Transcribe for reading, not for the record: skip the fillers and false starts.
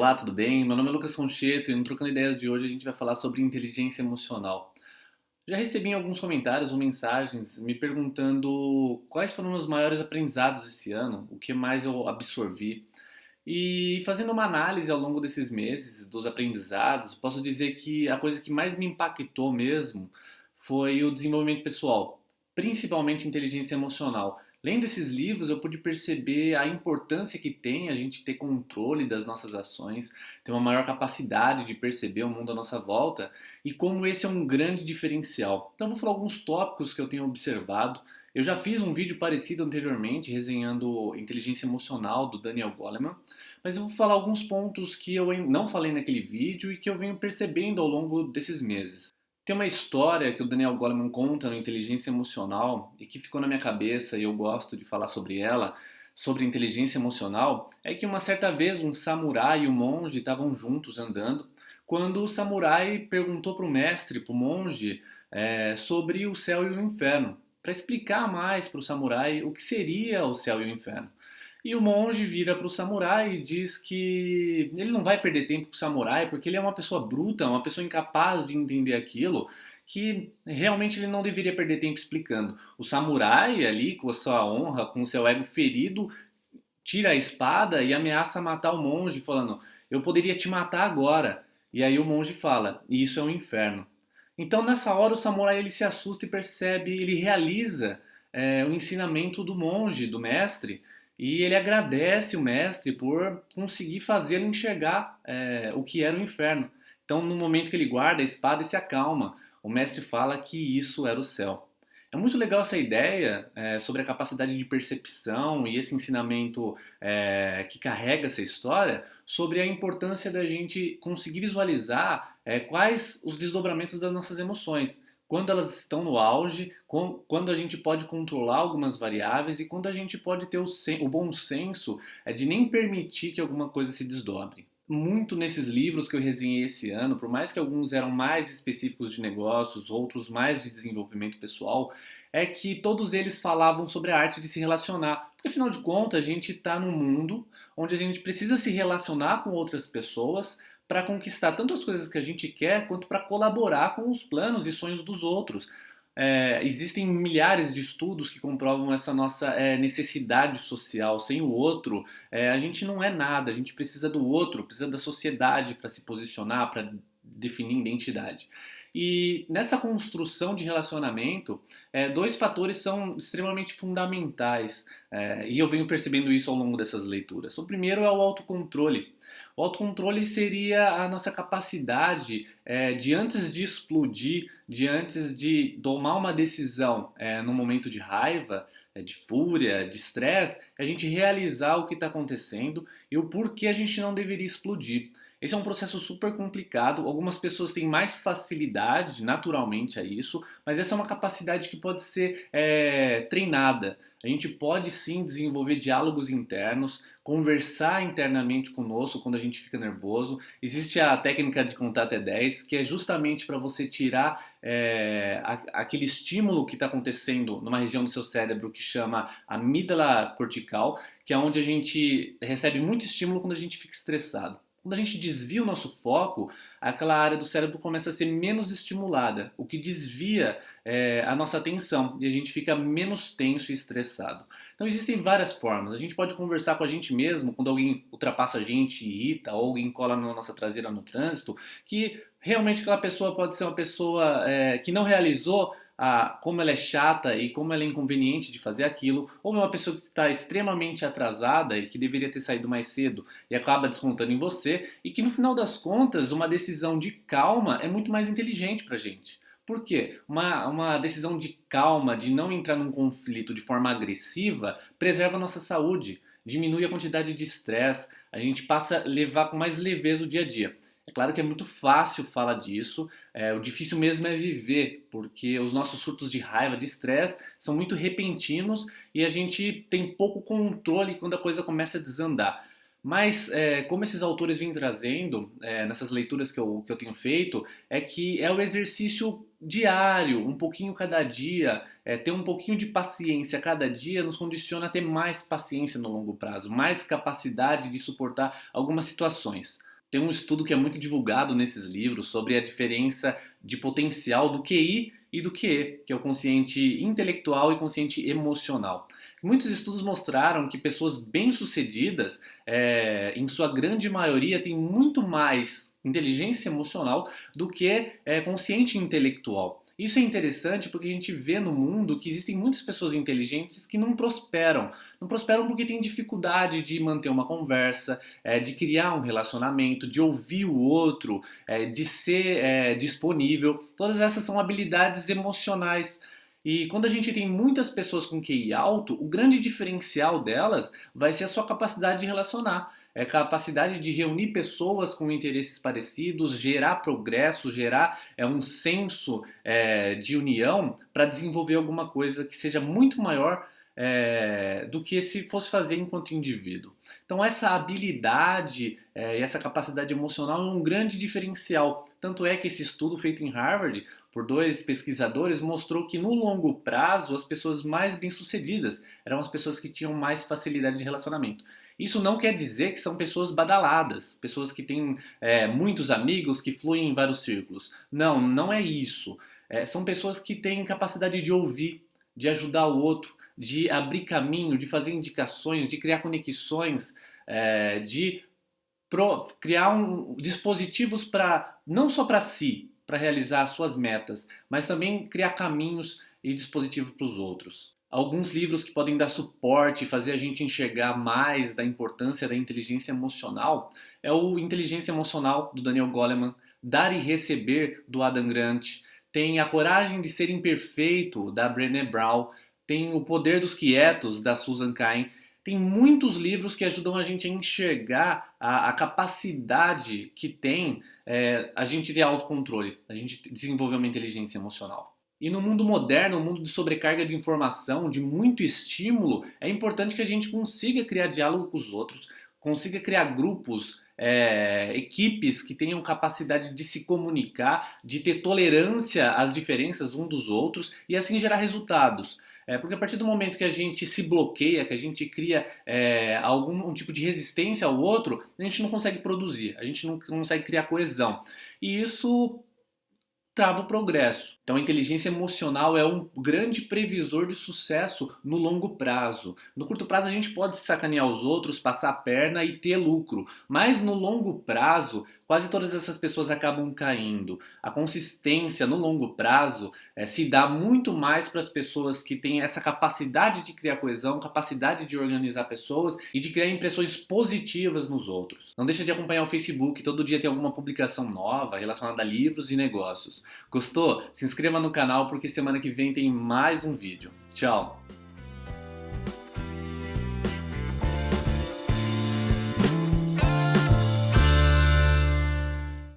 Olá, tudo bem? Meu nome é Lucas Concheto e no Trocando Ideias de hoje a gente vai falar sobre inteligência emocional. Já recebi alguns comentários ou mensagens me perguntando quais foram os maiores aprendizados esse ano, o que mais eu absorvi. E fazendo uma análise ao longo desses meses dos aprendizados, posso dizer que a coisa que mais me impactou mesmo foi o desenvolvimento pessoal, principalmente inteligência emocional. Lendo esses livros, eu pude perceber a importância que tem a gente ter controle das nossas ações, ter uma maior capacidade de perceber o mundo à nossa volta e como esse é um grande diferencial. Então, eu vou falar alguns tópicos que eu tenho observado. Eu já fiz um vídeo parecido anteriormente, resenhando inteligência emocional do Daniel Goleman, mas eu vou falar alguns pontos que eu não falei naquele vídeo e que eu venho percebendo ao longo desses meses. Tem uma história que o Daniel Goleman conta no Inteligência Emocional e que ficou na minha cabeça e eu gosto de falar sobre ela, sobre inteligência emocional, é que uma certa vez um samurai e o monge estavam juntos andando, quando o samurai perguntou para o mestre, para o monge, sobre o céu e o inferno, para explicar mais para o samurai o que seria o céu e o inferno. E o monge vira para o samurai e diz que ele não vai perder tempo com o samurai porque ele é uma pessoa bruta, uma pessoa incapaz de entender aquilo, que realmente ele não deveria perder tempo explicando. O samurai ali, com a sua honra, com o seu ego ferido, tira a espada e ameaça matar o monge, falando: Eu poderia te matar agora. E aí o monge fala: E isso é um inferno. Então nessa hora o samurai ele se assusta e percebe, ele realiza o ensinamento do monge, do mestre, e ele agradece o mestre por conseguir fazê-lo enxergar o que era o inferno. Então no momento que ele guarda a espada e se acalma, o mestre fala que isso era o céu. É muito legal essa ideia sobre a capacidade de percepção e esse ensinamento que carrega essa história sobre a importância da gente conseguir visualizar quais os desdobramentos das nossas emoções. Quando elas estão no auge, quando a gente pode controlar algumas variáveis e quando a gente pode ter o bom senso de nem permitir que alguma coisa se desdobre. Muito nesses livros que eu resenhei esse ano, por mais que alguns eram mais específicos de negócios, outros mais de desenvolvimento pessoal, é que todos eles falavam sobre a arte de se relacionar. Porque afinal de contas, a gente está num mundo onde a gente precisa se relacionar com outras pessoas para conquistar tanto as coisas que a gente quer, quanto para colaborar com os planos e sonhos dos outros. Existem milhares de estudos que comprovam essa nossa necessidade social. Sem o outro, a gente não é nada. A gente precisa do outro, precisa da sociedade para se posicionar, para definir identidade. E nessa construção de relacionamento, dois fatores são extremamente fundamentais, e eu venho percebendo isso ao longo dessas leituras. O primeiro é o autocontrole. O autocontrole seria a nossa capacidade de antes de explodir, de antes de tomar uma decisão no momento de raiva, de fúria, de estresse, a gente realizar o que está acontecendo e o porquê a gente não deveria explodir. Esse é um processo super complicado. Algumas pessoas têm mais facilidade naturalmente a isso, mas essa é uma capacidade que pode ser treinada. A gente pode sim desenvolver diálogos internos, conversar internamente conosco quando a gente fica nervoso. Existe a técnica de contar até 10, que é justamente para você tirar aquele estímulo que está acontecendo numa região do seu cérebro que chama amígdala cortical, que é onde a gente recebe muito estímulo quando a gente fica estressado. Quando a gente desvia o nosso foco, aquela área do cérebro começa a ser menos estimulada, o que desvia a nossa atenção e a gente fica menos tenso e estressado. Então existem várias formas. A gente pode conversar com a gente mesmo quando alguém ultrapassa a gente, irrita, ou alguém cola na nossa traseira no trânsito, que realmente aquela pessoa pode ser uma pessoa que não realizou como ela é chata e como ela é inconveniente de fazer aquilo, ou é uma pessoa que está extremamente atrasada e que deveria ter saído mais cedo e acaba descontando em você, e que no final das contas uma decisão de calma é muito mais inteligente para a gente. Por quê? Uma decisão de calma, de não entrar num conflito de forma agressiva, preserva a nossa saúde, diminui a quantidade de estresse, a gente passa a levar com mais leveza o dia a dia. É claro que é muito fácil falar disso, o difícil mesmo é viver, porque os nossos surtos de raiva, de estresse, são muito repentinos e a gente tem pouco controle quando a coisa começa a desandar. Mas, como esses autores vêm trazendo nessas leituras que eu tenho feito, é que é o exercício diário, um pouquinho cada dia, ter um pouquinho de paciência cada dia nos condiciona a ter mais paciência no longo prazo, mais capacidade de suportar algumas situações. Tem um estudo que é muito divulgado nesses livros sobre a diferença de potencial do QI e do QE, que é o consciente intelectual e consciente emocional. Muitos estudos mostraram que pessoas bem-sucedidas, em sua grande maioria, têm muito mais inteligência emocional do que consciente intelectual. Isso é interessante porque a gente vê no mundo que existem muitas pessoas inteligentes que não prosperam. Não prosperam porque têm dificuldade de manter uma conversa, de criar um relacionamento, de ouvir o outro, de ser disponível. Todas essas são habilidades emocionais. E quando a gente tem muitas pessoas com QI alto, o grande diferencial delas vai ser a sua capacidade de relacionar. É a capacidade de reunir pessoas com interesses parecidos, gerar progresso, gerar um senso de união para desenvolver alguma coisa que seja muito maior do que se fosse fazer enquanto indivíduo. Então essa habilidade e essa capacidade emocional é um grande diferencial. Tanto é que esse estudo feito em Harvard por dois pesquisadores mostrou que no longo prazo as pessoas mais bem-sucedidas eram as pessoas que tinham mais facilidade de relacionamento. Isso não quer dizer que são pessoas badaladas, pessoas que têm muitos amigos, que fluem em vários círculos. Não, não é isso. São pessoas que têm capacidade de ouvir, de ajudar o outro, de abrir caminho, de fazer indicações, de criar conexões, de criar dispositivos para não só para si, para realizar as suas metas, mas também criar caminhos e dispositivos para os outros. Alguns livros que podem dar suporte e fazer a gente enxergar mais da importância da inteligência emocional é o Inteligência Emocional, do Daniel Goleman, Dar e Receber, do Adam Grant, tem A Coragem de Ser Imperfeito, da Brené Brown, tem O Poder dos Quietos, da Susan Cain. Tem muitos livros que ajudam a gente a enxergar a capacidade que tem a gente ter autocontrole, a gente desenvolver uma inteligência emocional. E no mundo moderno, no mundo de sobrecarga de informação, de muito estímulo, é importante que a gente consiga criar diálogo com os outros, consiga criar grupos, equipes que tenham capacidade de se comunicar, de ter tolerância às diferenças um dos outros e assim gerar resultados. Porque a partir do momento que a gente se bloqueia, que a gente cria algum tipo de resistência ao outro, a gente não consegue produzir, a gente não consegue criar coesão. E isso trava o progresso. Então a inteligência emocional é um grande previsor de sucesso no longo prazo. No curto prazo a gente pode sacanear os outros, passar a perna e ter lucro, mas no longo prazo quase todas essas pessoas acabam caindo. A consistência no longo prazo se dá muito mais para as pessoas que têm essa capacidade de criar coesão, capacidade de organizar pessoas e de criar impressões positivas nos outros. Não deixa de acompanhar o Facebook, todo dia tem alguma publicação nova relacionada a livros e negócios. Gostou? Se inscreva no canal porque semana que vem tem mais um vídeo. Tchau!